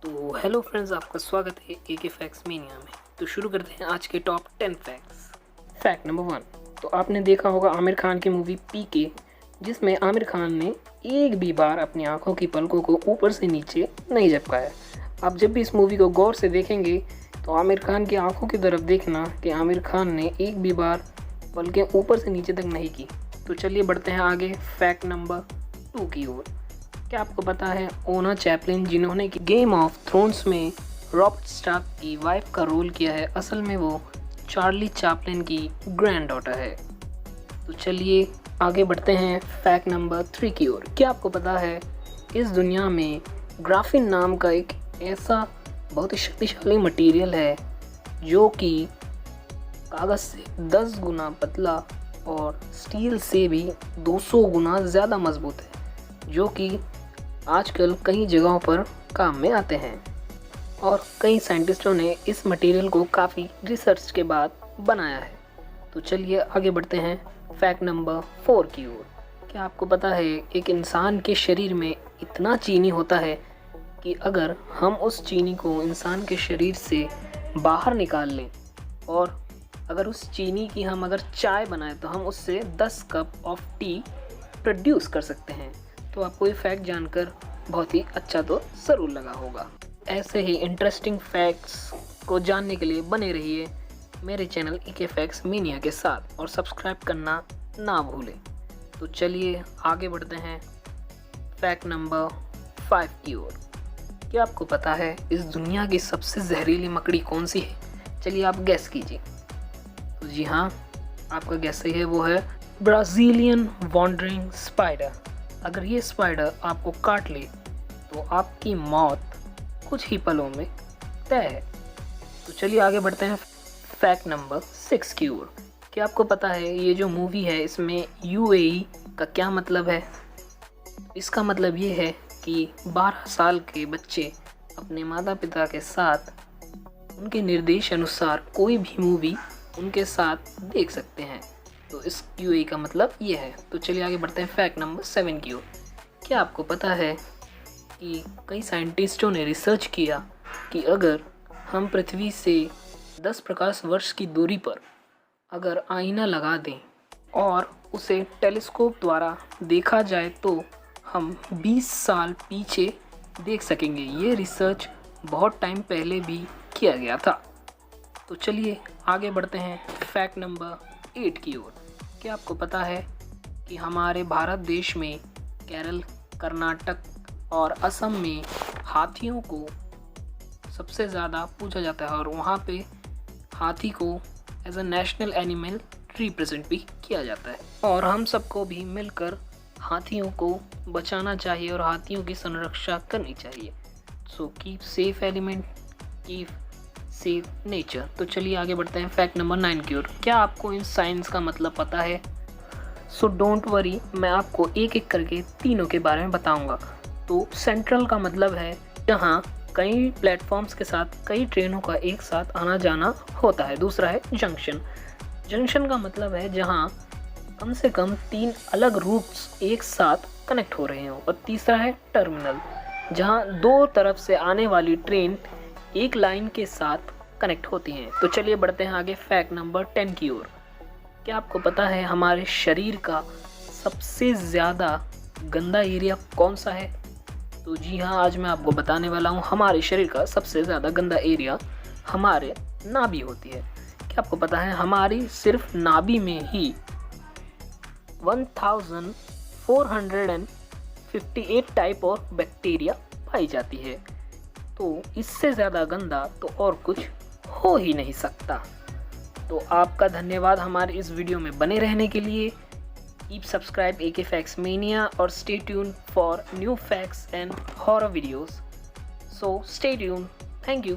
तो hello friends, आपका स्वागत है एके फैक्ट्स मीनिया में। तो शुरू करते हैं आज के टॉप 10 फैक्ट्स। Fact number 1। तो आपने देखा होगा आमिर खान की मूवी पीके, जिसमें आमिर खान ने एक भी बार अपनी आंखों की पलकों को ऊपर से नीचे नहीं झपकाया। आप जब भी इस मूवी को गौर से देखेंगे तो आमिर खान की आंखों की तरफ देखना कि आमिर खान ने एक भी बार पलकें ऊपर से नीचे तक नहीं की। तो चलिए बढ़ते हैं आगे फैक्ट नंबर 2 की ओर। क्या आपको पता है ओना चैपलिन, जिन्होंने गेम ऑफ थ्रोन्स में रॉबर्ट स्टार्क की वाइफ का रोल किया है, असल में वो चार्ली चैपलिन की ग्रैंड डॉटर है। तो चलिए आगे बढ़ते हैं फैक्ट नंबर 3 की ओर। क्या आपको पता है इस दुनिया में ग्राफिन नाम का एक ऐसा बहुत ही शक्तिशाली मटेरियल है जो कि कागज़ से 10 गुना पतला और स्टील से भी 200 गुना ज़्यादा मजबूत है, जो कि आजकल कई जगहों पर काम में आते हैं और कई साइंटिस्टों ने इस मटेरियल को काफ़ी रिसर्च के बाद बनाया है। तो चलिए आगे बढ़ते हैं फैक्ट नंबर 4 की ओर। क्या आपको पता है एक इंसान के शरीर में इतना चीनी होता है कि अगर हम उस चीनी को इंसान के शरीर से बाहर निकाल लें और अगर उस चीनी की हम अगर चाय बनाएं तो हम उससे 10 कप ऑफ टी प्रोड्यूस कर सकते हैं। तो आपको ये फैक्ट जानकर बहुत ही अच्छा तो ज़रूर लगा होगा। ऐसे ही इंटरेस्टिंग फैक्ट्स को जानने के लिए बने रहिए मेरे चैनल एके फैक्ट्स मीनिया के साथ और सब्सक्राइब करना ना भूलें। तो चलिए आगे बढ़ते हैं फैक्ट नंबर 5 की ओर। क्या आपको पता है इस दुनिया की सबसे जहरीली मकड़ी कौन सी है? चलिए आप गैस कीजिए। तो जी हाँ, आपका गैस सही है, वो है ब्राज़ीलियन वॉन्डरिंग स्पाइडर। अगर ये स्पाइडर आपको काट ले तो आपकी मौत कुछ ही पलों में तय है। तो चलिए आगे बढ़ते हैं फैक्ट नंबर 6 की ओर। क्या आपको पता है ये जो मूवी है इसमें यूएई का क्या मतलब है? इसका मतलब ये है कि 12 साल के बच्चे अपने माता पिता के साथ उनके निर्देश अनुसार कोई भी मूवी उनके साथ देख सकते हैं। तो इस यूएई का मतलब ये है। तो चलिए आगे बढ़ते हैं फैक्ट नंबर 7 की ओर। क्या आपको पता है कि कई साइंटिस्टों ने रिसर्च किया कि अगर हम पृथ्वी से 10 प्रकाश वर्ष की दूरी पर अगर आईना लगा दें और उसे टेलीस्कोप द्वारा देखा जाए तो हम 20 साल पीछे देख सकेंगे। ये रिसर्च बहुत टाइम पहले भी किया गया था। तो चलिए आगे बढ़ते हैं फैक्ट नंबर 8 की ओर। क्या आपको पता है कि हमारे भारत देश में केरल, कर्नाटक और असम में हाथियों को सबसे ज़्यादा पूजा जाता है और वहाँ पे हाथी को as a national animal represent भी किया जाता है और हम सबको भी मिलकर हाथियों को बचाना चाहिए और हाथियों की संरक्षा करनी चाहिए। So keep safe element, keep safe nature. तो चलिए आगे बढ़ते हैं फैक्ट नंबर 9 की ओर। क्या आपको इन साइंस का मतलब पता है? सो डोंट वरी, मैं आपको एक एक करके तीनों के बारे में बताऊंगा। तो सेंट्रल का मतलब है जहां कई प्लेटफॉर्म्स के साथ कई ट्रेनों का एक साथ आना जाना होता है। दूसरा है जंक्शन। जंक्शन का मतलब है जहां कम से कम 3 अलग रूट्स एक साथ कनेक्ट हो रहे हों। और तीसरा है टर्मिनल, जहां 2 तरफ से आने वाली ट्रेन एक लाइन के साथ कनेक्ट होती हैं। तो चलिए बढ़ते हैं आगे फैक्ट नंबर 10 की ओर। क्या आपको पता है हमारे शरीर का सबसे ज़्यादा गंदा एरिया कौन सा है? तो जी हाँ, आज मैं आपको बताने वाला हूँ हमारे शरीर का सबसे ज़्यादा गंदा एरिया हमारे नाभि होती है। क्या आपको पता है हमारी सिर्फ नाभि में ही 1458 टाइप ऑफ बैक्टीरिया पाई जाती है। तो इससे ज़्यादा गंदा तो और कुछ हो ही नहीं सकता। तो आपका धन्यवाद हमारे इस वीडियो में बने रहने के लिए। कीप सब्सक्राइब एके फैक्ट्स मीनिया और stay tune for new facts and horror videos. So stay tune. Thank you.